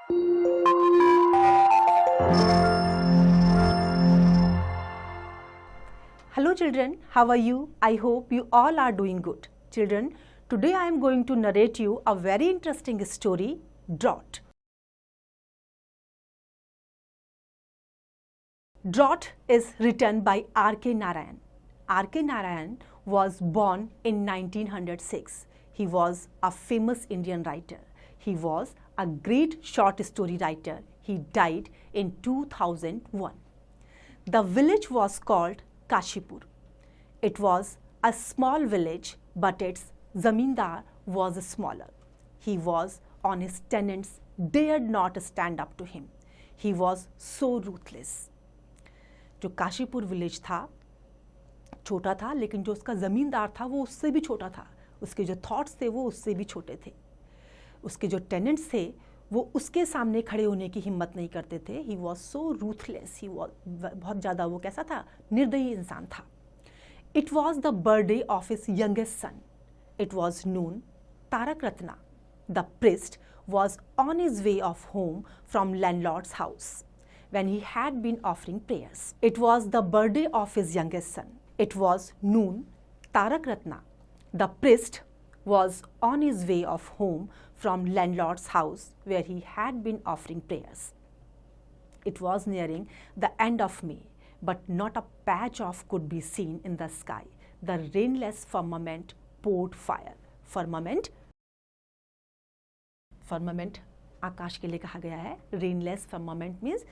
Hello children, how are you? I hope you all are doing good. Children, today I am going to narrate you a very interesting story, Drought. Drought is written by R.K. Narayan. R.K. Narayan was born in 1906. He was a famous Indian writer. He was a great short story writer. He died in 2001. The village was called Kashipur. It was a small village, but its zamindar was smaller. He was on his tenants dared not stand up to him. He was so ruthless. जो Kashipur village था छोटा था, लेकिन जो उसका ज़मींदार था वो उससे भी छोटा था. उसके जो थॉट्स थे वो उससे भी छोटे थे. उसके जो टेनेंट्स थे वो उसके सामने खड़े होने की हिम्मत नहीं करते थे. He was so ruthless. He was बहुत ज़्यादा वो कैसा था, निर्दयी इंसान था. It was the birthday of his youngest son. It was noon Tarak Ratna. The priest was on his way of home from landlord's house when he had been offering prayers. It was the birthday of his youngest son. It was noon. Tarak Ratna, the priest, was on his way of home from landlord's house where he had been offering prayers. It was nearing the end of May, but not a patch of could be seen in the sky. The rainless firmament poured fire. Firmament आकाश के लिए कहा गया है. Rainless firmament means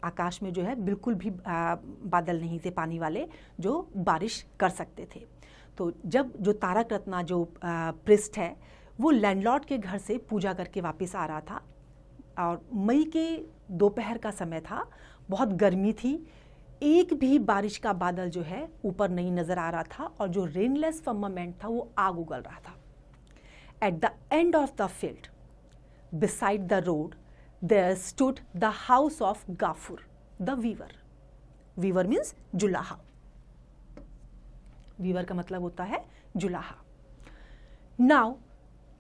आकाश में जो है बिल्कुल भी बादल नहीं थे पानी वाले जो बारिश कर सकते थे. तो जब जो तारक रत्ना जो प्रिस्ट है वो लैंडलॉर्ड के घर से पूजा करके वापस आ रहा था और मई के दोपहर का समय था. बहुत गर्मी थी. एक भी बारिश का बादल जो है ऊपर नहीं नज़र आ रहा था और जो रेनलेस फर्मामेंट था वो आग उगल रहा था. At the end of the field beside the road there stood the house of Gafur, the weaver. Weaver means जुलाहा. Weaver का मतलब होता है जुलाहा. Now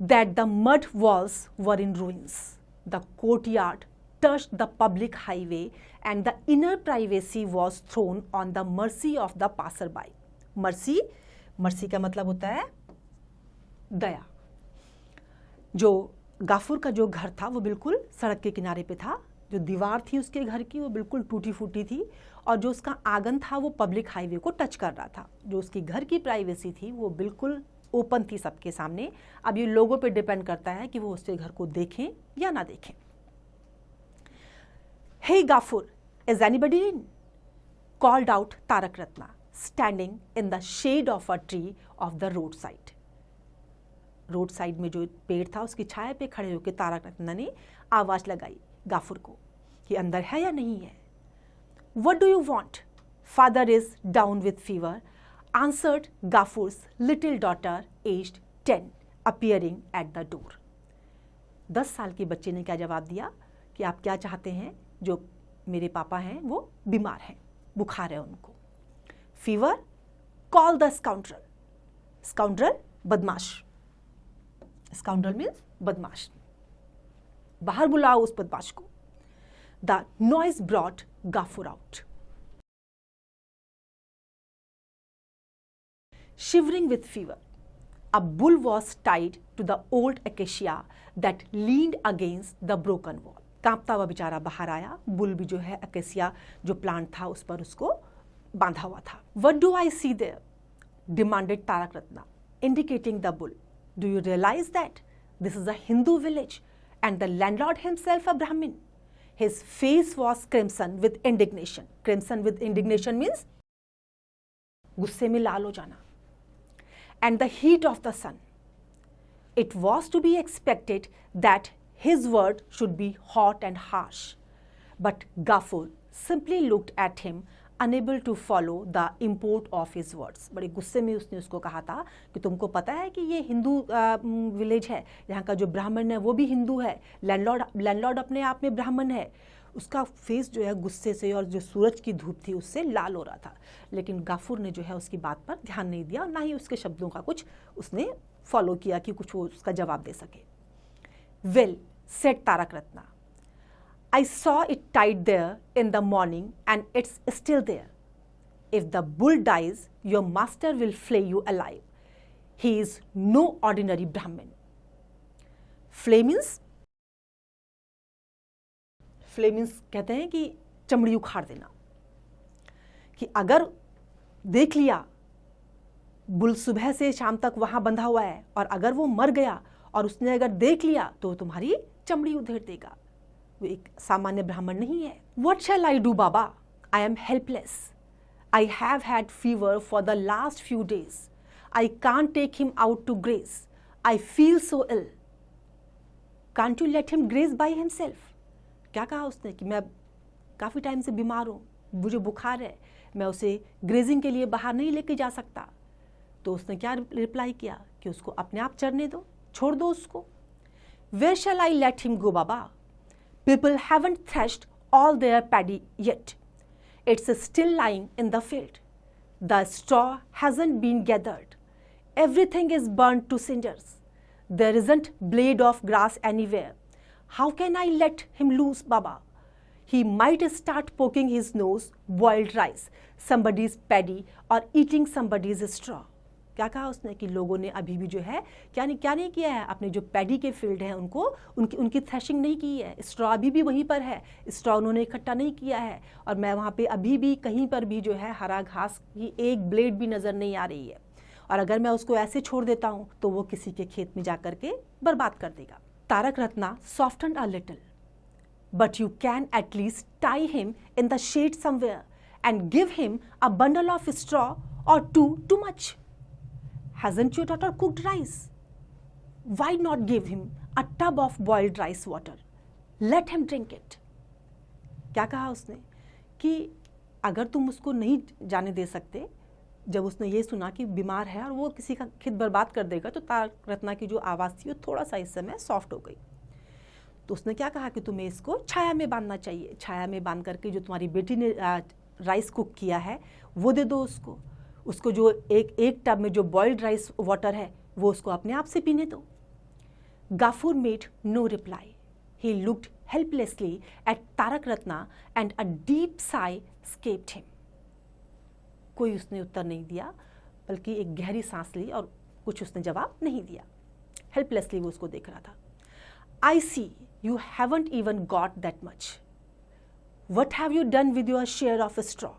that the mud walls were in ruins, the courtyard touched the public highway and the inner privacy was thrown on the mercy of the passerby. mercy का मतलब होता है दया. जो गाफुर का जो घर था वो बिल्कुल सड़क के किनारे पे था. जो दीवार थी उसके घर की वो बिल्कुल टूटी फूटी थी और जो उसका आंगन था वो पब्लिक हाईवे को टच कर रहा था. जो उसकी घर की प्राइवेसी थी वो बिल्कुल ओपन थी सबके सामने. अब ये लोगों पे डिपेंड करता है कि वो उसके घर को देखें या ना देखें. Hey Gafur, is anybody in? Called out Tarak Ratna standing in the shade of a tree of the road side. Road side में जो पेड़ था उसकी छाया पे खड़े होकर तारक रत्ना ने आवाज़ लगाई गाफुर को कि अंदर है या नहीं है. What do you want? Father is down with fever, answered Gafur's little daughter aged 10 appearing at the door. 10 साल के बच्चे ने क्या जवाब दिया कि आप क्या चाहते हैं? जो मेरे पापा हैं वो बीमार हैं, बुखार है उनको. Fever, call the scoundrel. Scoundrel बदमाश. स्काउंड्रल मीन्स बदमाश. बाहर बुलाओ उस बदमाश को. The noise brought Gafur out. Shivering with fever, a bull was tied to the old acacia that leaned against the broken wall. कांपता हुआ बेचारा बाहर आया. बुल भी जो है अकेसिया जो प्लांट था उस पर उसको बांधा हुआ था. What do I see there? demanded Tarak Ratna, indicating the bull. Do you realize that this is a Hindu village and the landlord himself a Brahmin? His face was crimson with indignation. Crimson with indignation means गुस्से में लाल हो जाना. And the heat of the sun. It was to be expected that his word should be hot and harsh. But Gafur simply looked at him, unable to follow the import of his words. बड़े गुस्से में उसने उसको कहा था कि तुमको पता है कि ये हिंदू विलेज है, यहाँ का जो ब्राह्मण है वो भी हिंदू है, लैंडलॉर्ड अपने आप में ब्राह्मण है. उसका फेस जो है गुस्से से और जो सूरज की धूप थी उससे लाल हो रहा था. लेकिन गाफुर ने जो है उसकी बात पर ध्यान नहीं दिया और ना ही उसके शब्दों का कुछ उसने फॉलो किया कि कुछ वो उसका जवाब दे सके. Well said Tarak Ratna, I saw it tied there in the morning and it's still there. If the bull dies, your master will flay you alive. He is no ordinary Brahmin. Flay means कहते हैं कि चमड़ी उखाड़ देना, कि अगर देख लिया बुल सुबह से शाम तक वहां बंधा हुआ है और अगर वो मर गया और उसने अगर देख लिया तो तुम्हारी चमड़ी उधेड़ देगा। वो एक सामान्य ब्राह्मण नहीं है। What shall I do, Baba? I am helpless. I have had fever for the last few days. I can't take him out to graze. I feel so ill. Can't you let him graze by himself? क्या कहा उसने कि मैं काफ़ी time से बीमार हूँ, मुझे बुखार है, मैं उसे ग्रेजिंग के लिए बाहर नहीं लेके जा सकता। तो उसने क्या रिप्लाई किया कि उसको अपने आप चरने दो, छोड़ दो उसको। Where shall I let him go, Baba? People haven't threshed all their paddy yet. It's still lying in the field. The straw hasn't been gathered. Everything is burnt to cinders. There isn't blade of grass anywhere. How can I let him loose, Baba? He might start poking his nose, boiled rice, somebody's paddy, or eating somebody's straw. क्या कहा उसने कि लोगों ने अभी भी जो है क्या नहीं किया है, अपने जो पैडी के फील्ड हैं उनको उनकी थ्रेशिंग नहीं की है। स्ट्रॉ अभी भी वहीं पर है, स्ट्रॉ उन्होंने इकट्ठा नहीं किया है, और मैं वहाँ पे अभी भी कहीं पर भी जो है हरा घास की एक ब्लेड भी नज़र नहीं आ रही है, और अगर मैं उसको ऐसे छोड़ देता हूँ तो वो किसी के खेत में जा कर के बर्बाद कर देगा। Tarak Ratna softened a little, but you can at least tie him in the shade somewhere and give him a bundle of straw or two too much. Hasn't your daughter cooked rice? Why not give him a tub of boiled rice water? Let him drink it. क्या कहा उसने कि अगर तुम उसको नहीं जाने दे सकते, जब उसने ये सुना कि बीमार है और वो किसी का खेत बर्बाद कर देगा, तो तारक रत्ना की जो आवाज़ थी वो थोड़ा सा इस समय सॉफ्ट हो गई। तो उसने क्या कहा कि तुम्हें इसको छाया में बांधना चाहिए, छाया में बांध करके जो तुम्हारी बेटी ने राइस कुक किया है वो दे दो उसको जो एक टब में जो बॉइल्ड राइस वाटर है वो उसको अपने आप से पीने दो। Gafur made no reply. He looked helplessly at Tarak Ratna and a deep sigh escaped him. कोई उसने उत्तर नहीं दिया, बल्कि एक गहरी सांस ली और कुछ उसने जवाब नहीं दिया। हेल्पलेसली वो उसको देख रहा था। I see you haven't even got that much. What have you done with your share of straw?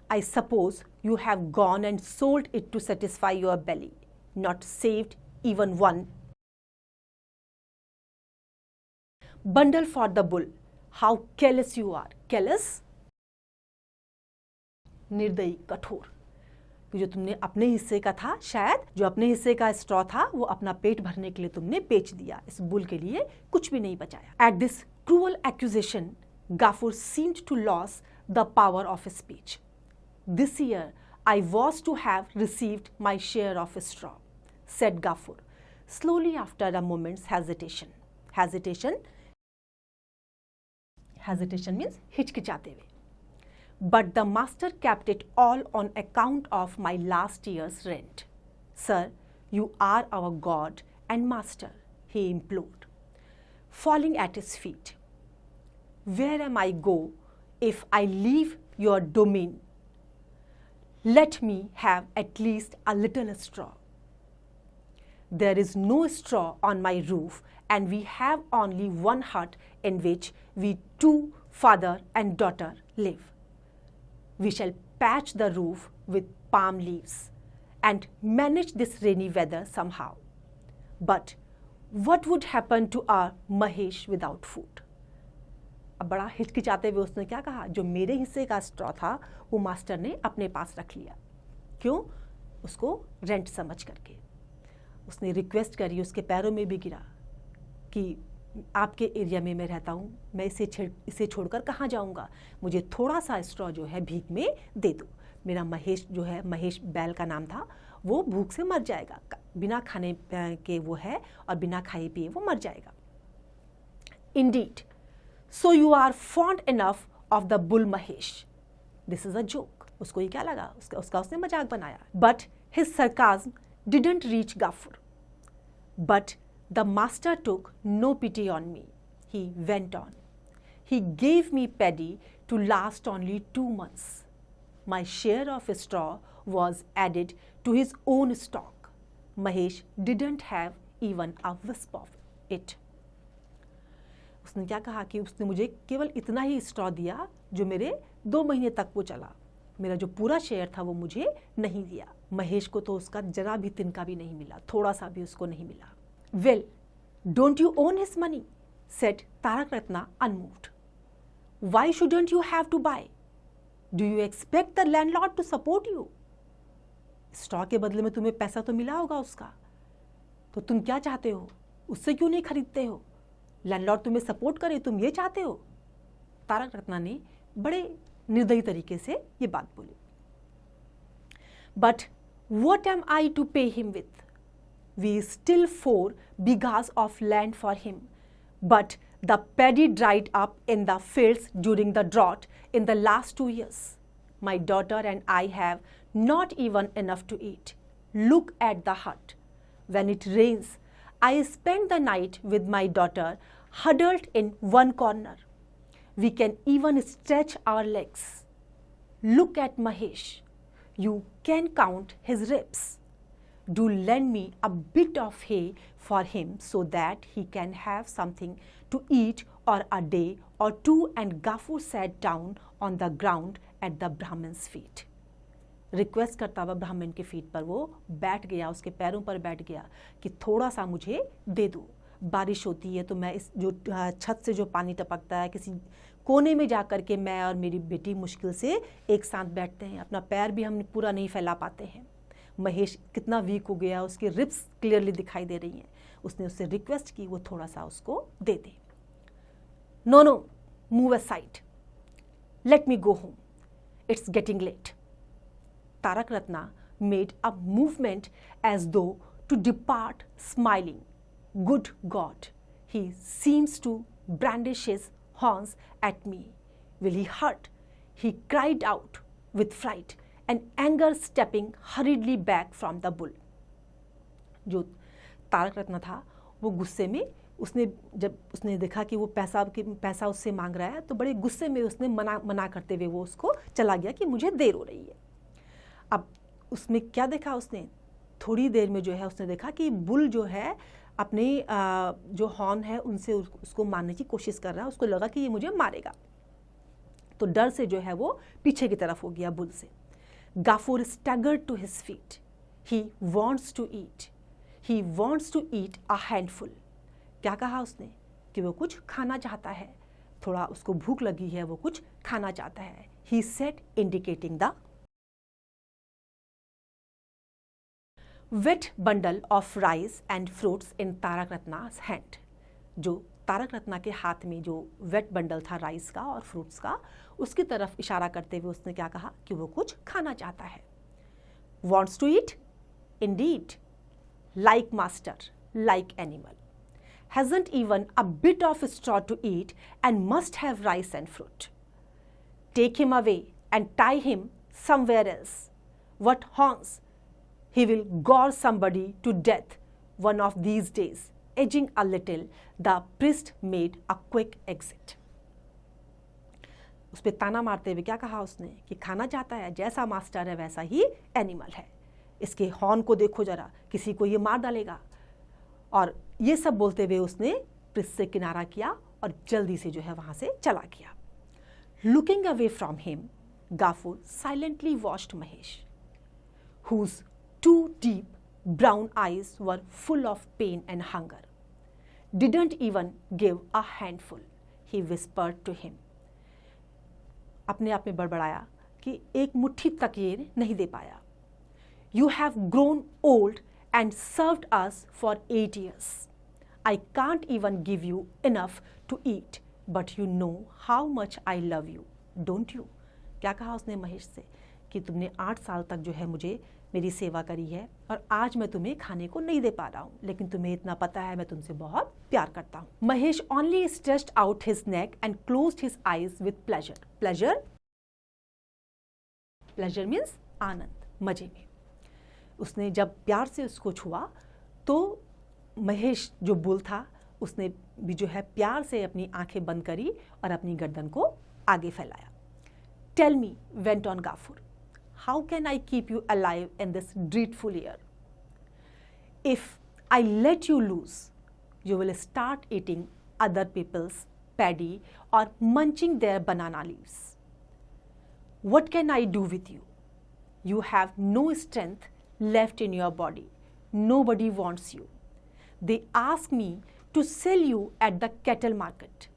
I suppose you have gone and sold it to satisfy your belly, not saved even one bundle for the bull. How careless you are. Careless? निर्दयी, कठोर। कि जो तुमने अपने हिस्से का था, शायद जो अपने हिस्से का स्ट्रॉ था वो अपना पेट भरने के लिए तुमने बेच दिया, इस बुल के लिए कुछ भी नहीं बचाया। At this cruel accusation, Gafur seemed to lose the power of speech. This year I was to have received my share of straw, said Gafur, slowly after a moment's hesitation. Hesitation means हिचकिचाते हुए. But the master kept it all on account of my last year's rent. Sir, you are our God and master, he implored, falling at his feet. Where am I go if I leave your domain? Let me have at least a little straw. There is no straw on my roof, and we have only one hut in which we two, father and daughter, live. We shall patch the roof with palm leaves and manage this rainy weather somehow. But what would happen to our Mahesh without food? अब बड़ा हिचकिचाते हुए उसने क्या कहा, जो मेरे हिस्से का स्ट्रॉ था वो मास्टर ने अपने पास रख लिया। क्यों? उसको रेंट समझ करके। उसने रिक्वेस्ट करी, उसके पैरों में भी गिरा कि आपके एरिया में मैं रहता हूँ, मैं इसे छोड़कर कहाँ जाऊँगा, मुझे थोड़ा सा स्ट्रॉ जो है भीख में दे दो। मेरा महेश जो है, महेश बैल का नाम था, वो भूख से मर जाएगा, बिना खाने के वो है और बिना खाए पिए वो मर जाएगा। Indeed, so you are fond enough of the bull Mahesh. This is a joke. उसको ये क्या लगा, उसका उसने मजाक बनाया। But his sarcasm didn't reach Gafur. But the master took no pity on me. He went on. He gave me paddy to last only 2 months. My share of straw was added to his own stock. Mahesh didn't have even a wisp of it. उसने क्या कहा कि उसने मुझे केवल इतना ही straw दिया जो मेरे 2 महीने तक वो चला. मेरा जो पूरा शेयर था वो मुझे नहीं दिया. महेश को तो उसका जरा भी तिनका भी नहीं मिला, थोड़ा सा भी उसको नहीं मिला. Well, don't you own his money? said Tarak Ratna unmoved. Why shouldn't you have to buy? Do you expect the landlord to support you? Stock के बदले में तुम्हें पैसा तो मिला होगा उसका, तो तुम क्या चाहते हो? उससे क्यों नहीं खरीदते हो? लैंडलॉर्ड तुम्हें सपोर्ट करे, तुम ये चाहते हो? तारक रत्ना ने बड़े निर्दयी तरीके से ये बात बोली. But what am I to pay him with? We still 4 bighas of land for him, but the paddy dried up in the fields during the drought in the last 2 years. My daughter and I have not even enough to eat. Look at the hut. When it rains, I spend the night with my daughter huddled in one corner. We can even stretch our legs. Look at Mahesh. You can count his ribs. Do lend me a bit of hay for him so that he can have something to eat or a day or two. And Gafur sat down on the ground at the Brahmin's feet. Request करता हुआ ब्राह्मण के feet पर वो बैठ गया, उसके पैरों पर बैठ गया कि थोड़ा सा मुझे दे दो. बारिश होती है तो मैं इस जो छत से जो पानी टपकता है, किसी कोने में जा कर के मैं और मेरी बेटी मुश्किल से एक साथ बैठते हैं. अपना पैर भी हम पूरा नहीं फैला पाते हैं. महेश कितना वीक हो गया, उसकी रिब्स क्लियरली दिखाई दे रही हैं. उसने उससे रिक्वेस्ट की वो थोड़ा सा उसको दे दे. No no, move aside, let me go home, it's getting late. Tarak Ratna made a movement as though to depart, smiling. Good God, he seems to brandish his horns at me. Will he hurt? He cried out with fright and anger, stepping hurriedly back from the bull. जो तारक रत्ना था वो गुस्से में, जब उसने देखा कि वो पैसा उससे मांग रहा है तो बड़े गुस्से में उसने मना करते हुए वो उसको चला गया कि मुझे देर हो रही है. अब उसमें क्या देखा उसने? थोड़ी देर में जो है उसने देखा कि बुल जो है अपने जो हॉर्न है उनसे उसको मारने की कोशिश कर रहा है. उसको लगा कि ये मुझे मारेगा, तो डर से जो है वो पीछे की तरफ हो गया बुल से. Gafur staggered to his feet. He wants to eat. He wants to eat a handful. क्या कहा उसने? कि वो कुछ खाना चाहता है, थोड़ा उसको भूख लगी है, वो कुछ खाना चाहता है. He said indicating the wet bundle of rice and fruits in Tarak Ratna's hand. जो तारक रत्ना के हाथ में जो वेट बंडल था राइस का और फ्रूट्स का, उसकी तरफ इशारा करते हुए उसने क्या कहा कि वो कुछ खाना चाहता है. Wants to eat? Indeed. Like master, like animal. Hasn't even a bit of straw to eat and must have rice and fruit. Take him away and tie him somewhere else. What horns? He will gore somebody to death one of these days. Edging a little, the priest made a quick exit. उस पे ताना मारते हुए क्या कहा उसने कि खाना चाहता है, जैसा मास्टर है वैसा ही एनिमल है. इसके हॉर्न को देखो जरा, किसी को ये मार डालेगा. और ये सब बोलते हुए उसने प्रिस्ट से किनारा किया और जल्दी से जो है वहां से चला गया. Looking away from him, Gafur silently watched Mahesh, whose 2 deep brown eyes were full of pain and hunger. Didn't even give a handful. He whispered to him. अपने आप में बड़बड़ाया कि एक मुट्ठी तक ये नहीं दे पाया. You have grown old and served us for 8 years. I can't even give you enough to eat, but you know how much I love you, don't you? क्या कहा उसने महेश से कि तुमने 8 साल तक जो है मुझे मेरी सेवा करी है और आज मैं तुम्हें खाने को नहीं दे पा रहा हूँ, लेकिन तुम्हें इतना पता है मैं तुमसे बहुत प्यार करता हूँ. Mahesh only stretched out his neck and closed his eyes with pleasure. Pleasure means आनंद, मजे में. उसने जब प्यार से उसको छुआ तो महेश जो बुल था उसने भी जो है प्यार से अपनी आंखें बंद करी और अपनी गर्दन को आगे फैलाया. Tell me, went on Gafur, how can I keep you alive in this dreadful year? If I let you loose, you will start eating other people's paddy or munching their banana leaves. What can I do with you? You have no strength left in your body. Nobody wants you. They ask me to sell you at the cattle market.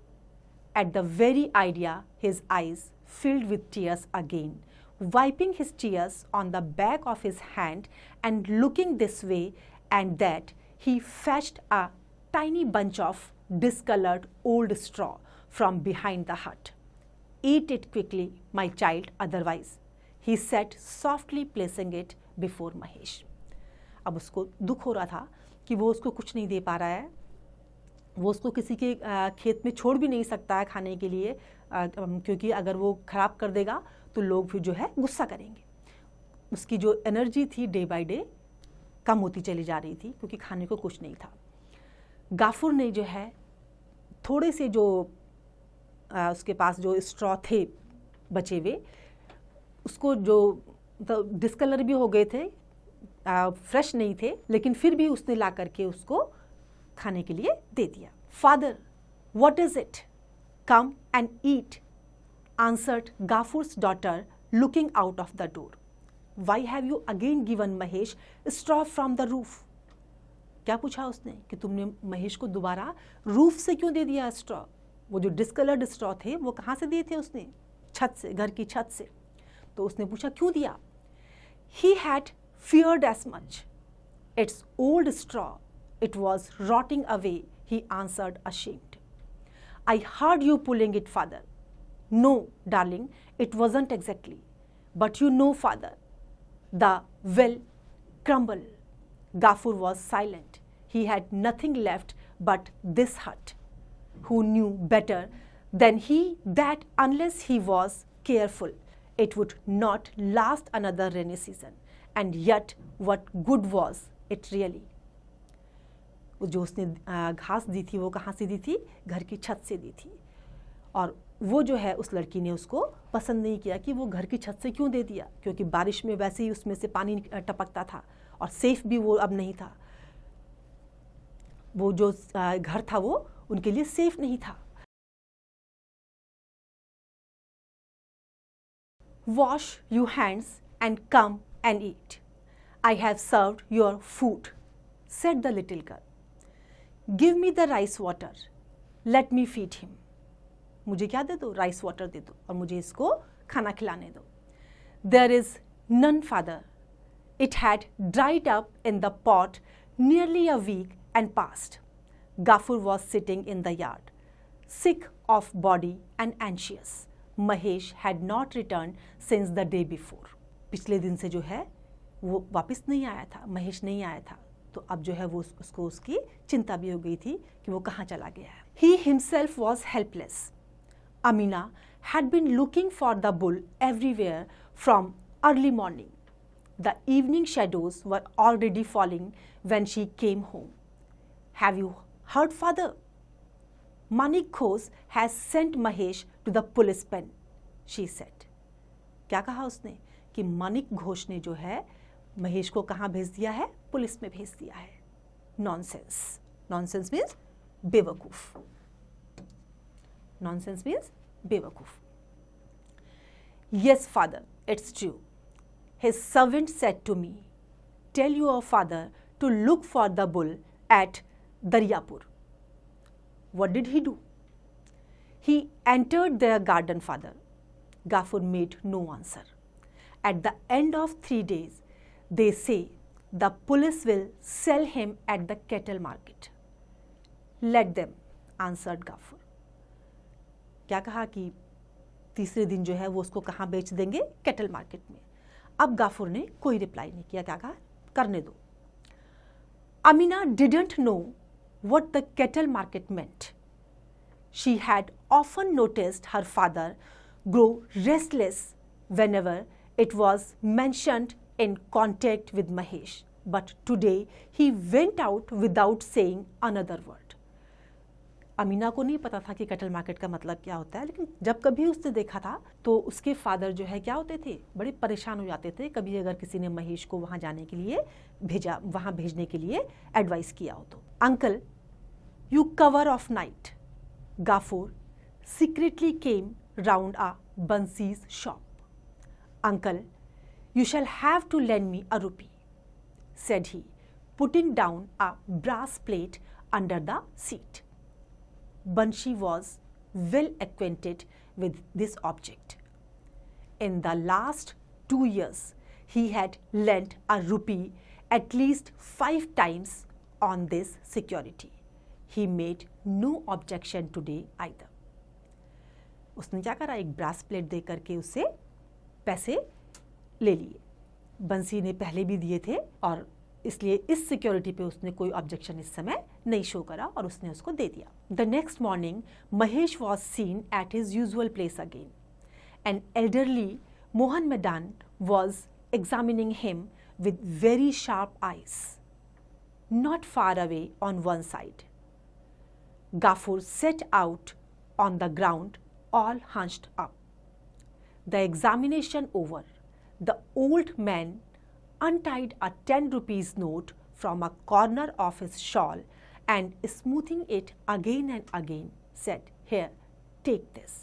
At the very idea, his eyes filled with tears again, wiping his tears on the back of his hand and looking this way and that, he fetched a tiny bunch of discolored old straw from behind the hut. Eat it quickly, my child, otherwise, he said softly, placing it before Mahesh. अब उसको दुख हो रहा था कि वो उसको कुछ नहीं दे पा रहा है. वो उसको किसी के खेत में छोड़ भी नहीं सकता है खाने के लिए, क्योंकि अगर वो ख़राब कर देगा तो लोग फिर जो है गुस्सा करेंगे. उसकी जो एनर्जी थी डे बाय डे कम होती चली जा रही थी क्योंकि खाने को कुछ नहीं था. गाफुर ने जो है थोड़े से जो उसके पास जो स्ट्रॉ थे बचे हुए, उसको जो डिस्कलर भी हो गए थे, फ्रेश नहीं थे, लेकिन फिर भी उसने ला करके उसको खाने के लिए दे दिया. Father, what is it? Come and eat, answered Gafur's daughter, looking out of the door. Why have you again given Mahesh straw from the roof? क्या पूछा उसने कि तुमने महेश को दोबारा रूफ से क्यों दे दिया स्ट्रॉ? वो जो डिस्कलर्ड स्ट्रॉ थे वो कहाँ से दिए थे उसने? छत से, घर की छत से. तो उसने पूछा क्यों दिया? He had feared as much. It's old straw. It was rotting away, he answered ashamed. I heard you pulling it, father. No, darling, it wasn't exactly. But you know, father, the well crumbled. Gafur was silent. He had nothing left but this hut. Who knew better than he that unless he was careful, it would not last another rainy season. And yet, what good was it really? जो उसने घास दी थी वो कहाँ से दी थी? घर की छत से दी थी. और वो जो है उस लड़की ने उसको पसंद नहीं किया कि वो घर की छत से क्यों दे दिया, क्योंकि बारिश में वैसे ही उसमें से पानी टपकता था और सेफ भी वो अब नहीं था. वो जो घर था वो उनके लिए सेफ नहीं था. Wash your hands and come and eat. I have served your food, said the little girl. Give me the rice water. Let me feed him. मुझे क्या दे दो? राइस वाटर दे दो और मुझे इसको खाना खिलाने दो. There is none, father. It had dried up in the pot nearly a week and past. Gafur was sitting in the yard, sick of body and anxious. Mahesh had not returned since the day before. पिछले दिन से जो है वो वापस नहीं आया था, महेश नहीं आया था. तो अब जो है वो उसको उसकी चिंता भी हो गई थी कि वो कहाँ चला गया है. He himself was helpless. Amina had been looking for the bull everywhere from early morning. The evening shadows were already falling when she came home. Have you heard, father? Manik Ghosh has sent Mahesh to the police pen, she said. क्या कहा उसने कि मानिक घोष ने जो है महेश को कहाँ भेज दिया है? पुलिस में भेज दिया है. नॉनसेंस. नॉनसेंस मीन्स बेवकूफ. Nonsense means बेवकूफ. Yes, father, it's true. His servant said to me, tell your father to look for the bull at Daryapur. What did he do? He entered their garden, father. Gafur made no answer. At the end of 3 days, they say the police will sell him at the cattle market. Let them, answered Gafur. क्या कहा कि तीसरे दिन जो है वो उसको कहाँ बेच देंगे? कैटल मार्केट में. अब गाफुर ने कोई रिप्लाई नहीं किया. क्या कहा? करने दो. Amina didn't know what the cattle market meant. She had often noticed her father grow restless whenever it was mentioned in contact with Mahesh, but today he went out without saying another word. Amina को नहीं पता था कि cattle market का मतलब क्या होता है, लेकिन जब कभी उसने देखा था तो उसके फादर जो है क्या होते थे, बड़े परेशान हो जाते थे कभी अगर किसी ने महेश को वहाँ जाने के लिए भेजा, वहाँ भेजने के लिए एडवाइस किया हो तो। Uncle, you cover of night, Gafur secretly came round a Bansi's shop. Uncle, you shall have to lend me a rupee, said he, putting down a brass plate under the seat. Bansi was well acquainted with this object. In the last 2 years, he had lent a rupee at least 5 times on this security. He made no objection today either. उसने क्या करा, एक brass plate दे करके उससे पैसे ले लिए। बंसी ने पहले भी दिए थे और इसलिए इस सिक्योरिटी पे उसने कोई ऑब्जेक्शन इस समय नहीं शो करा और उसने उसको दे दिया। The next morning Mahesh was seen at his usual place again. An elderly Mohammedan was examining him with very sharp eyes, not far away on one side. Gafur set out on the ground, all hunched up. The examination over, the old man untied a 10 rupees note from a corner of his shawl and smoothing it again and again said, "Here, take this.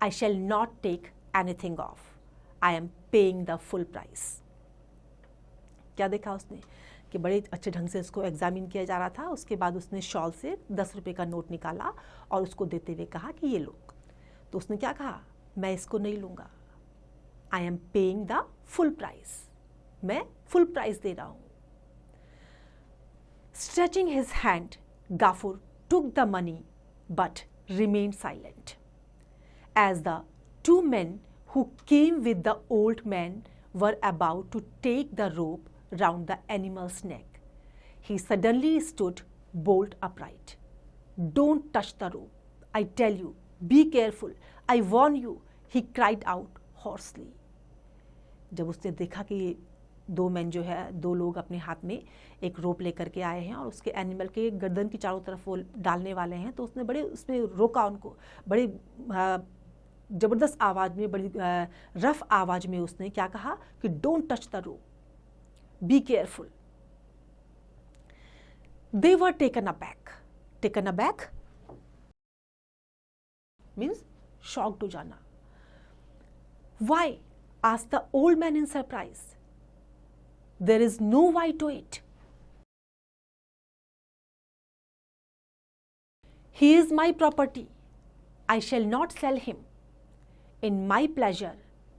I shall not take anything off. I am paying the full price." क्या देखा उसने कि बड़े अच्छे ढंग से उसको examine किया जा रहा था। उसके बाद उसने शॉल से 10 रुपये का नोट निकाला और उसको देते हुए कहा कि ये लो। तो उसने क्या कहा, मैं इसको नहीं लूँगा, I am paying the full price, मैं फुल प्राइस दे रहा हूँ। Stretching his hand, Gafur took the money but remained silent. As the 2 men who came with the old man were about to take the rope round the animal's neck, he suddenly stood bolt upright. "Don't touch the rope, I tell you. Be careful, I warn you," he cried out hoarsely. जब उसने देखा कि 2 men जो है, 2 लोग अपने हाथ में एक रोप लेकर के आए हैं और उसके एनिमल के गर्दन की चारों तरफ वो डालने वाले हैं, तो उसने बड़े उसमें रोका उनको, बड़े ज़बरदस्त आवाज़ में, बड़ी रफ आवाज़ में उसने क्या कहा कि don't touch the rope, be careful. They were taken aback. Taken aback means shocked हो जाना। Why? Asked the old man in surprise. There is no why to it. He is my property, I shall not sell him. In my pleasure,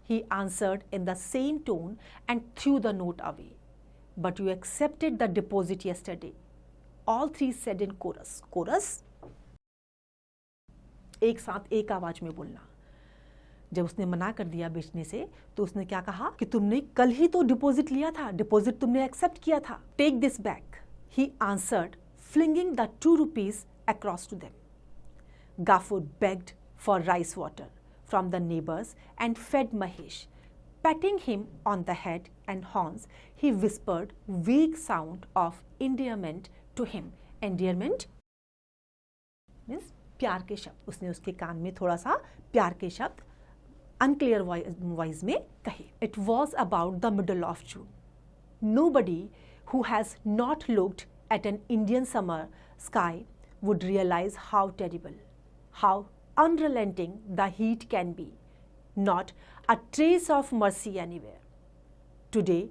he answered in the same tone and threw the note away. But you accepted the deposit yesterday. All 3 said in chorus. Chorus? एक साथ एक आवाज में बोलना। जब उसने मना कर दिया बेचने से, तो उसने क्या कहा कि तुमने कल ही तो डिपॉजिट लिया था, डिपॉजिट तुमने एक्सेप्ट किया था। Take this back, he answered, flinging the 2 rupees across to them. Gafur begged for rice water from the neighbors and fed Mahesh. Patting him on the head and horns, he whispered vague sound of endearment to him. Endearment means प्यार के शब्द। उसने उसके कान में थोड़ा सा प्यार के शब्द unclear voice में कहे। It was about the middle of June. Nobody who has not looked at an Indian summer sky would realize how terrible, how unrelenting the heat can be. Not a trace of mercy anywhere. Today,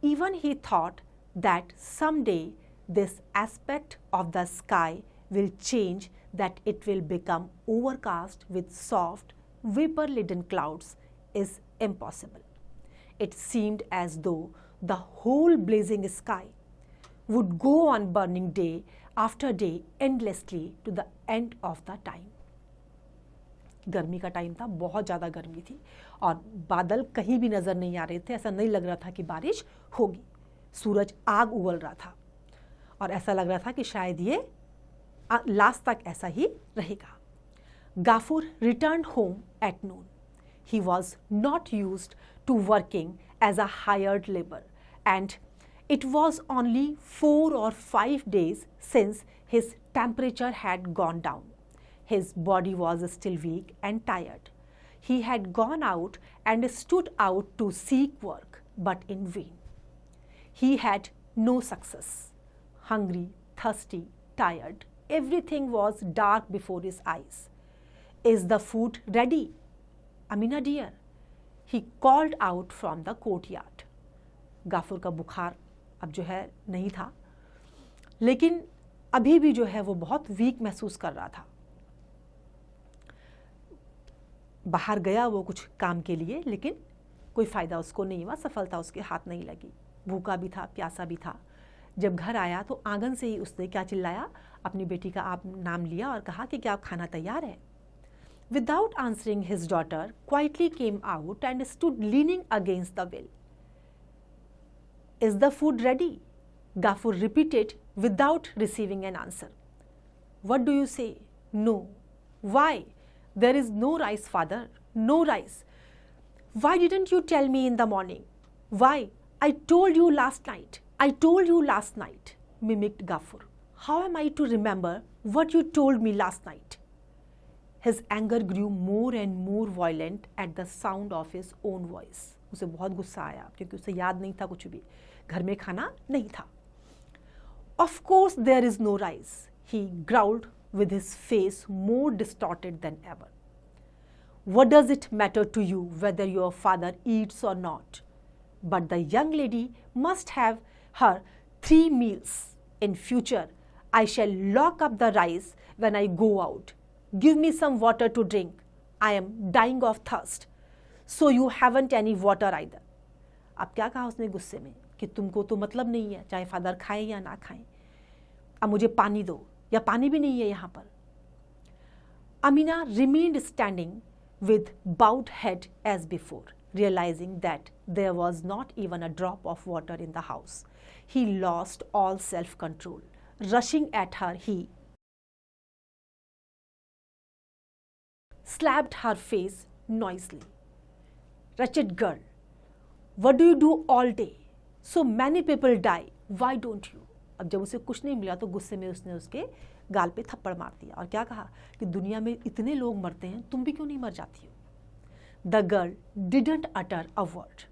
even he thought that someday this aspect of the sky will change, that it will become overcast with soft, vapor-laden clouds is impossible. It seemed as though the whole blazing sky would go on burning day after day endlessly to the end of the time. गर्मी का time था, बहुत ज़्यादा गर्मी थी और बादल कहीं भी नज़र नहीं आ रहे थे। ऐसा नहीं लग रहा था कि बारिश होगी। सूरज आग उगल रहा था और ऐसा लग रहा था कि शायद ये लास्ट तक ऐसा ही रहेगा। गाफूर returned home at noon. He was not used to working as a hired labor, and it was only 4 or 5 days since his temperature had gone down. His body was still weak and tired. He had gone out and stood out to seek work, but in vain. He had no success. Hungry, thirsty, tired, everything was dark before his eyes. Is the food ready? Amina dear, he called out from the courtyard. गाफुर का बुखार अब जो है नहीं था, लेकिन अभी भी जो है वो बहुत वीक महसूस कर रहा था. बाहर गया वो कुछ काम के लिए, लेकिन कोई फ़ायदा उसको नहीं हुआ, सफलता उसके हाथ नहीं लगी. भूखा भी था, प्यासा भी था. जब घर आया तो आंगन से ही उसने क्या चिल्लाया, अपनी बेटी का आप नाम लिया और कहा कि क्या खाना तैयार है. Without answering, his daughter quietly came out and stood leaning against the well. Is the food ready? Gafur repeated without receiving an answer. What do you say? No. Why? There is no rice, father. No rice. Why didn't you tell me in the morning? Why? I told you last night. I told you last night, mimicked Gafur. How am I to remember what you told me last night? His anger grew more and more violent at the sound of his own voice. उसे बहुत गुस्सा आया क्योंकि उसे याद नहीं था कुछ भी, घर में खाना नहीं था. Of course there is no rice, he growled with his face more distorted than ever. What does it matter to you whether your father eats or not? But the young lady must have her 3 meals. In future, I shall lock up the rice when I go out. Give me some water to drink. I am dying of thirst. So you haven't any water either. अब क्या कहा उसने गुस्से में कि तुमको तो मतलब नहीं है चाहे फादर खाए या ना खाएं. अब मुझे पानी दो, या पानी भी नहीं है यहाँ पर. Amina remained standing with bowed head as before, realizing that there was not even a drop of water in the house. He lost all self-control. Rushing at her, he slapped her face noisily. Wretched girl, what do you do all day? So many people die. Why don't you? अब जब उसे कुछ नहीं मिला तो गुस्से में उसने उसके गाल पे थप्पड़ मार दिया और क्या कहा कि दुनिया में इतने लोग मरते हैं, तुम भी क्यों नहीं मर जाती हो. The girl didn't utter a word.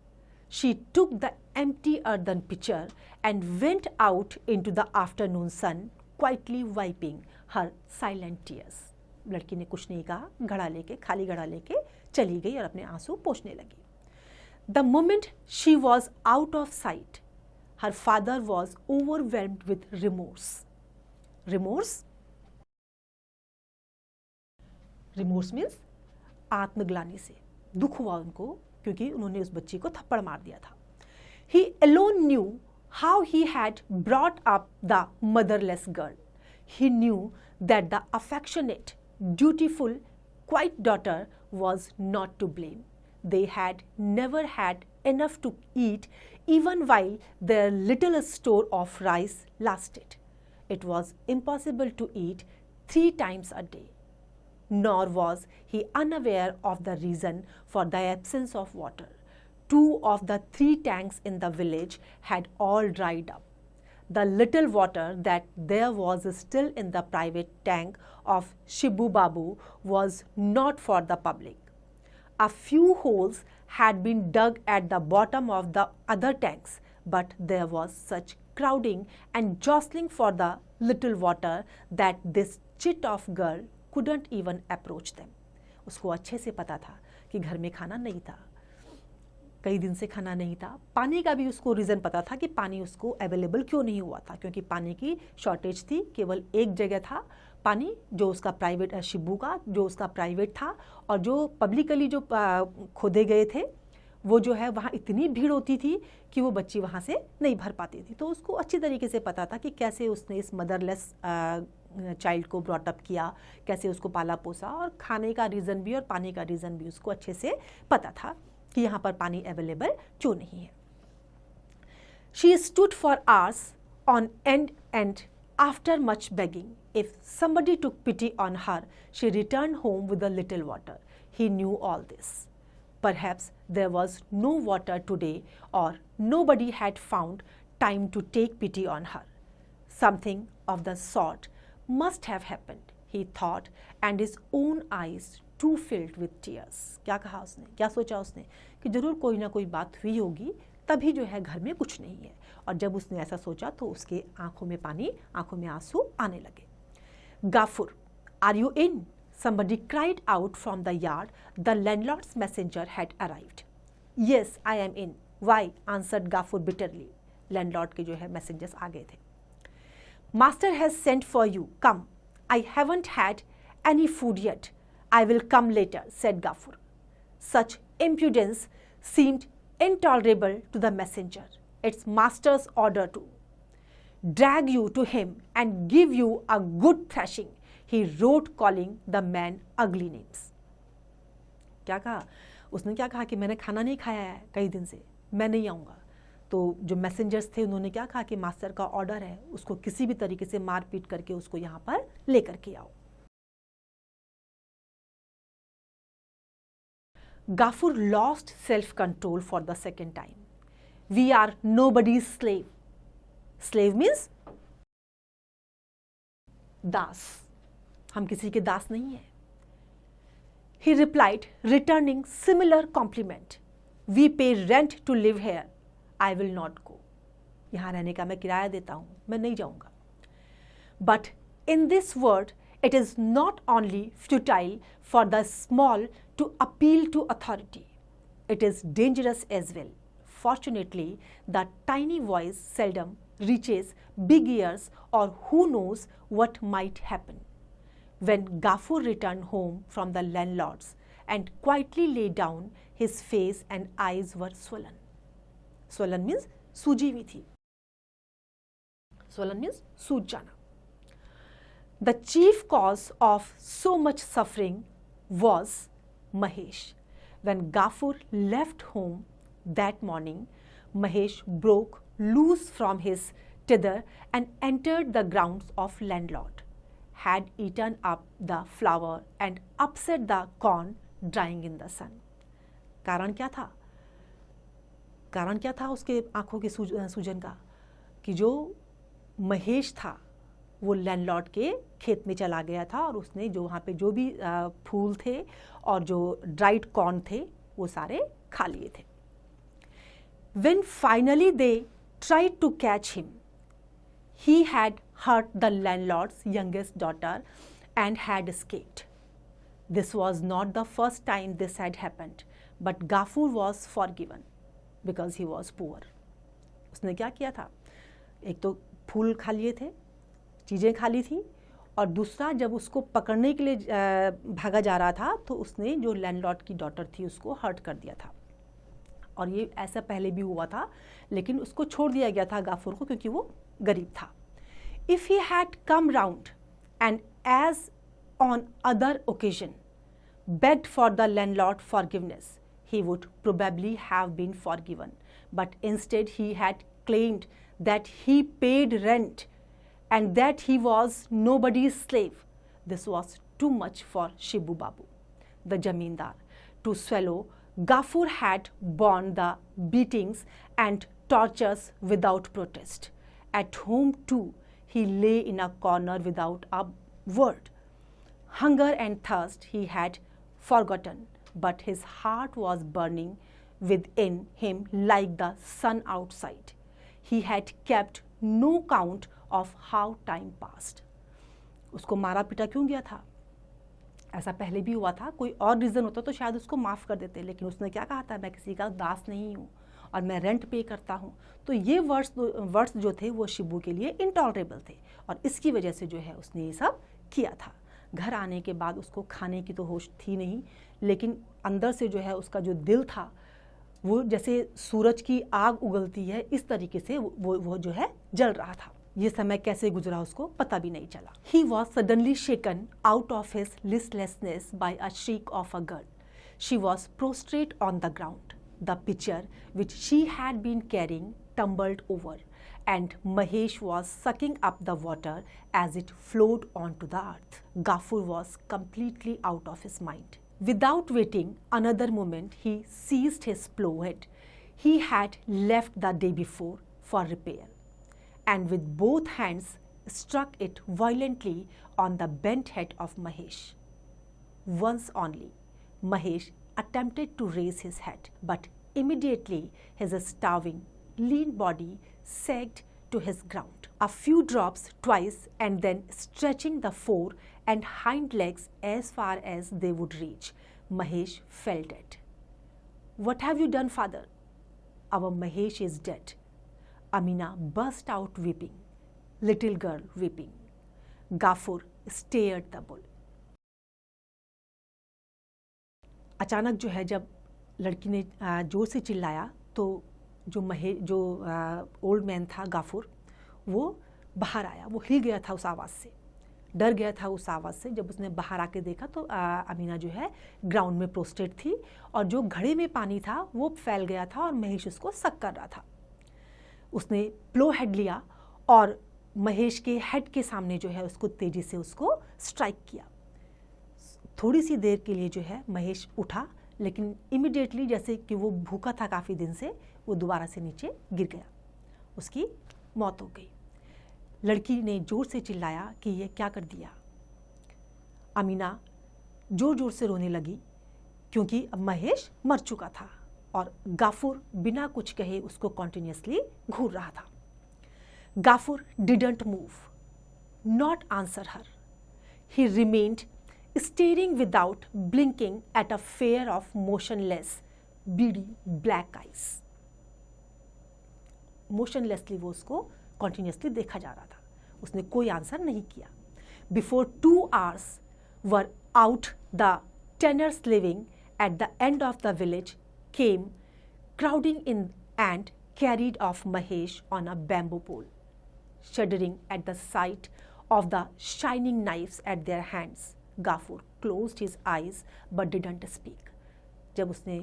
She took the empty earthen pitcher and went out into the afternoon sun, quietly wiping her silent tears. लड़की ने कुछ नहीं कहा, घड़ा लेके, खाली घड़ा लेके चली गई और अपने आंसू पोंछने लगी. The moment she was out of sight, her father was overwhelmed with remorse. Remorse? Remorse means आत्मग्लानि से दुख हुआ उनको क्योंकि उन्होंने उस बच्ची को थप्पड़ मार दिया था. He alone knew how he had brought up the motherless girl. He knew that the affectionate, dutiful, quiet daughter was not to blame. They had never had enough to eat even while their little store of rice lasted. It was impossible to eat 3 times a day. Nor was he unaware of the reason for the absence of water. 2 of the 3 tanks in the village had all dried up. The little water that there was still in the private tank of Shibu Babu was not for the public. A few holes had been dug at the bottom of the other tanks, but there was such crowding and jostling for the little water that this chit of girl couldn't even approach them. उसको अच्छे से पता था कि घर में खाना नहीं था, कई दिन से खाना नहीं था. पानी का भी उसको रीज़न पता था कि पानी उसको अवेलेबल क्यों नहीं हुआ था, क्योंकि पानी की शॉर्टेज थी. केवल एक जगह था पानी जो उसका प्राइवेट, शिबू का जो उसका प्राइवेट था, और जो पब्लिकली जो खोदे गए थे वो जो है वहाँ इतनी भीड़ होती थी कि वो बच्ची वहाँ से नहीं भर पाती थी. तो उसको अच्छी तरीके से पता था कि कैसे उसने इस मदरलेस चाइल्ड को ब्रॉट अप किया, कैसे उसको पाला पोसा, और खाने का रीज़न भी और पानी का रीज़न भी उसको अच्छे से पता था कि यहाँ पर पानी अवेलेबल क्यों नहीं है. She stood for hours on end and after much begging, if somebody took pity on her, she returned home with a little water. He knew all this. Perhaps there was no water today, or nobody had found time to take pity on her. Something of the sort must have happened. he thought, and his own eyes too filled with tears. क्या कहा उसने, क्या सोचा उसने कि जरूर कोई ना कोई बात हुई होगी, तभी जो है घर में कुछ नहीं है. और जब उसने ऐसा सोचा तो उसके आंखों में पानी, आंखों में आंसू आने लगे. Gafur, are you in? Somebody cried out from the yard. The landlord's messenger had arrived. Yes, I am in. Why? Answered Gafur bitterly. Landlord के जो है messengers आ गए थे. Master has sent for you. Come. I haven't had any food yet. I will come later, said Gafur. Such impudence seemed intolerable to the messenger. Its master's order to drag you to him and give you a good thrashing, he wrote, calling the man ugly names. क्या कहा उसने, क्या कहा कि मैंने खाना नहीं खाया है कई दिन से, मैं नहीं आऊँगा. तो जो मैसेंजर्स थे उन्होंने क्या कहा कि मास्टर का ऑर्डर है, उसको किसी भी तरीके से मार पीट करके उसको यहाँ पर लेकर के आओ. Gafur lost self-control for the second time. We are nobody's slave. Slave means दास. हम किसी के दास नहीं हैं. He replied, returning similar compliment. We pay rent to live here. I will not go. यहाँ रहने का मैं किराया देता हूँ, मैं नहीं जाऊँगा. But in this word, it is not only futile for the small to appeal to authority. It is dangerous as well. Fortunately, the tiny voice seldom reaches big ears, or who knows what might happen. When Gafur returned home from the landlord's and quietly lay down, his face and eyes were swollen. Swollen means सूजी हुई थी. Swollen means सूज जाना. The chief cause of so much suffering was Mahesh. When Gafur left home that morning, Mahesh broke loose from his tether and entered the grounds of Landlord, had eaten up the flour and upset the corn drying in the sun. कारण क्या था? कारण क्या था उसके आंखों के सूजन का? कि जो महेश था वो लैंडलॉर्ड के खेत में चला गया था और उसने जो वहाँ पे जो भी फूल थे और जो ड्राइड कॉर्न थे वो सारे खा लिए थे. When finally they tried to catch him, he had hurt the landlord's youngest daughter and had escaped. This was not the first time this had happened, but Gafur was forgiven because he was poor. उसने क्या किया था? एक तो फूल खा लिए थे, चीज़ें खा ली थी, और दूसरा जब उसको पकड़ने के लिए भागा जा रहा था तो उसने जो लैंडलॉर्ड की डॉटर थी उसको हर्ट कर दिया था. और ये ऐसा पहले भी हुआ था, लेकिन उसको छोड़ दिया गया था गाफुर को क्योंकि वो गरीब था. If he had come round and as on other occasion begged for the landlord forgiveness, he would probably have been forgiven. But instead he had claimed that he paid rent and that he was nobody's slave. This was too much for Shibu Babu, the Jamindar, to swallow. Gafur had borne the beatings and tortures without protest. At home too, he lay in a corner without a word. Hunger and thirst he had forgotten, but his heart was burning within him like the sun outside. He had kept no count of how time passed. उसको मारा पीटा क्यों गया था? ऐसा पहले भी हुआ था. कोई और रीज़न होता तो शायद उसको माफ़ कर देते, लेकिन उसने क्या कहा था? मैं किसी का दास नहीं हूँ और मैं रेंट पे करता हूँ. तो ये वर्ड्स जो थे वो शिबू के लिए इंटॉलरेबल थे और इसकी वजह से जो है उसने ये सब किया था. घर आने के बाद उसको खाने की तो होश थी नहीं, लेकिन अंदर से जो है उसका जो दिल था वो जैसे सूरज की आग उगलती है इस तरीके से वो जो है जल रहा था. ये समय कैसे गुजरा उसको पता भी नहीं चला. He was suddenly shaken out of his listlessness by a shriek of a girl. She was prostrate on the ground. The pitcher which she had been carrying tumbled over, and Mahesh was sucking up the water as it flowed onto the earth. Gafur was completely out of his mind. Without waiting another moment, he seized his plough-head he had left the day before for repair, and with both hands struck it violently on the bent head of Mahesh. Once only, Mahesh attempted to raise his head, but immediately his starving, lean body sagged to his ground. A few drops twice, and then stretching the fore and hind legs as far as they would reach, Mahesh fell dead. "What have you done, father?" "Our Mahesh is dead." Amina burst out weeping, little girl weeping. Gafur stared the bull. अचानक जो है जब लड़की ने जोर से चिल्लाया तो जो ओल्ड मैन था गाफुर, वो बाहर आया। वो हिल गया था उस आवाज़ से, डर गया था उस आवाज़ से। जब उसने बाहर आके देखा तो अमीना जो है ग्राउंड में प्रोस्ट्रेट थी और जो घड़े में पानी था वो फैल गया था और महेश उसको सक कर रहा था। उसने प्लो हेड लिया और महेश के हेड के सामने जो है उसको तेज़ी से उसको स्ट्राइक किया। थोड़ी सी देर के लिए जो है महेश उठा, लेकिन इमिडिएटली जैसे कि वो भूखा था काफ़ी दिन से, वो दोबारा से नीचे गिर गया। उसकी मौत हो गई। लड़की ने ज़ोर से चिल्लाया कि ये क्या कर दिया। अमीना ज़ोर ज़ोर से रोने लगी क्योंकि अब महेश मर चुका था और गाफुर बिना कुछ कहे उसको कॉन्टिन्यूसली घूर रहा था। Gafur didn't move, not answer her. He remained staring without blinking at a pair of motionless, beady black eyes. Motionlessly वो उसको continuously देखा जा रहा था। उसने कोई आंसर नहीं किया। Before 2 hours were out, the tenants living at the end of the village came crowding in and carried off Mahesh on a bamboo pole, shuddering at the sight of the shining knives at their hands. Gafur closed his eyes but didn't speak. जब उसने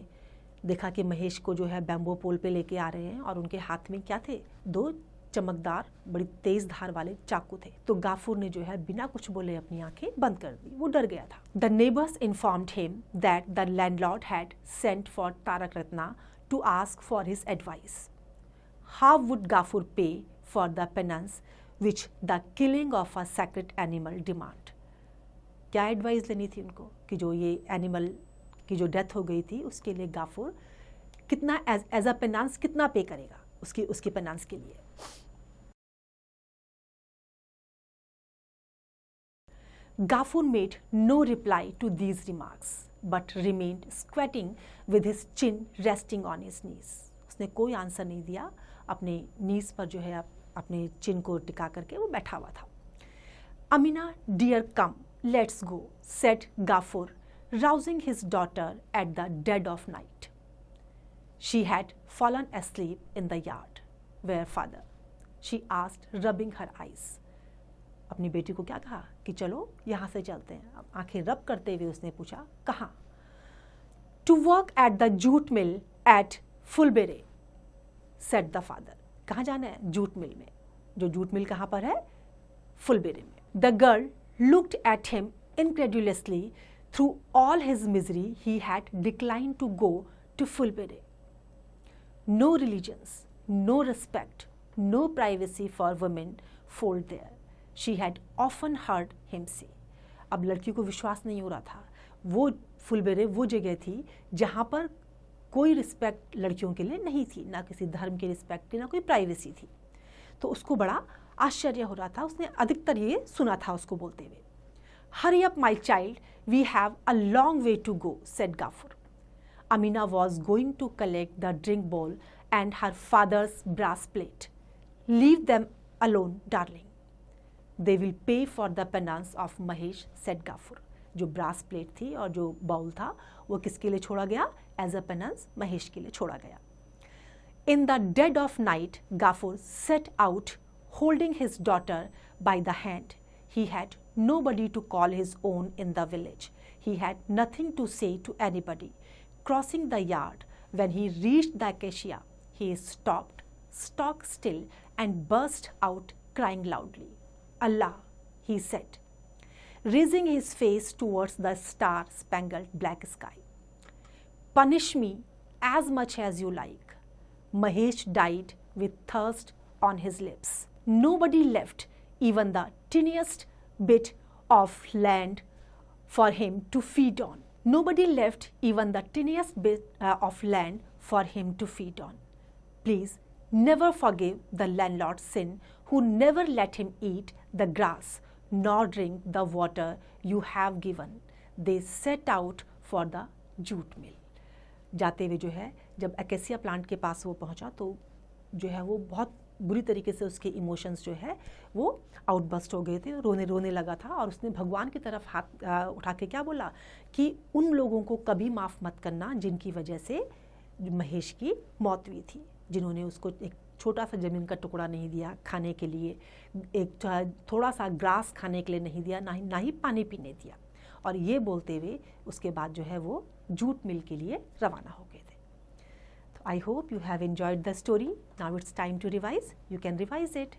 देखा कि महेश को जो है bamboo पोल पे लेके आ रहे हैं और उनके हाथ में क्या थे, 2 चमकदार बड़ी तेज धार वाले चाकू थे, तो गाफुर ने जो है बिना कुछ बोले अपनी आंखें बंद कर दी। वो डर गया था। The neighbors informed him that the landlord had sent for Tarak Ratna to ask for his advice. How would Gafur pay for the penance which the killing of a sacred animal demand? क्या advice लेनी थी उनको कि जो ये animal की जो death हो गई थी उसके लिए गाफुर कितना एज अ पेनांस कितना पे करेगा उसकी पेनांस के लिए। Gafur made no reply to these remarks but remained squatting with his chin resting on his knees. उसने कोई आंसर नहीं दिया, अपने नीज पर जो है अपने चिन को टिका करके वो बैठा हुआ था। Amina dear come, let's go, said Gafur, rousing his daughter at the dead of night. She had fallen asleep in the yard. Where father? She asked, rubbing her eyes. अपनी बेटी को क्या कहा कि चलो यहाँ से चलते हैं। अब आंखें रब करते हुए उसने पूछा, कहाँ? To work at the jute mill at Fulbere, said the father. कहाँ जाना है? जूट मिल में। जो जूट मिल कहाँ पर है? फुलबेरे में। The girl looked at him incredulously. Through all his misery, he had declined to go to Fulbere. No religions, no respect, no privacy for women fold there. She had often heard him say. अब लड़की को विश्वास नहीं हो रहा था। वो फुलबेरे वो जगह थी जहाँ पर कोई रिस्पेक्ट लड़कियों के लिए नहीं थी, ना किसी धर्म की रिस्पेक्ट थी, ना कोई प्राइवेसी थी। तो उसको बड़ा आश्चर्य हो रहा था। उसने अधिकतर ये सुना था उसको बोलते हुए। Hurry up, my child, we have a long way to go, said Gafur. Amina was going to collect the drink bowl and her father's brass plate. Leave them alone, darling. They will pay for the penance of Mahesh, said Gafur. जो brass plate थी और जो bowl था वो किसके लिए छोड़ा गया? एज अ पेनांस महेश के लिए छोड़ा गया। In the dead of night, Gafur set out holding his daughter by the hand. He had nobody to call his own in the village. He had nothing to say to anybody. Crossing the yard, when he reached the acacia, he stopped, stock still, and burst out crying loudly. Allah, he said, raising his face towards the star-spangled black sky. Punish me as much as you like. Mahesh died with thirst on his lips. Nobody left even the tiniest bit of land for him to feed on. Nobody left even the tiniest bit of land for him to feed on. Please never forgive the landlord's sin who never let him eat the grass nor drink the water you have given. They set out for the jute mill. जाते हुए जो है जब acacia plant के पास वो पहुंचा तो जो है वो बहुत बुरी तरीके से उसके इमोशंस जो है वो आउटबस्ट हो गए थे, रोने लगा था और उसने भगवान की तरफ हाथ उठा के क्या बोला कि उन लोगों को कभी माफ़ मत करना जिनकी वजह से महेश की मौत हुई थी, जिन्होंने उसको एक छोटा सा ज़मीन का टुकड़ा नहीं दिया खाने के लिए, एक थोड़ा सा ग्रास खाने के लिए नहीं दिया, ना ही पानी पीने दिया। और ये बोलते हुए उसके बाद जो है वो जूट मिल के लिए रवाना हो गए थे। तो I hope you have enjoyed the story. Now it's time to revise. You can revise it.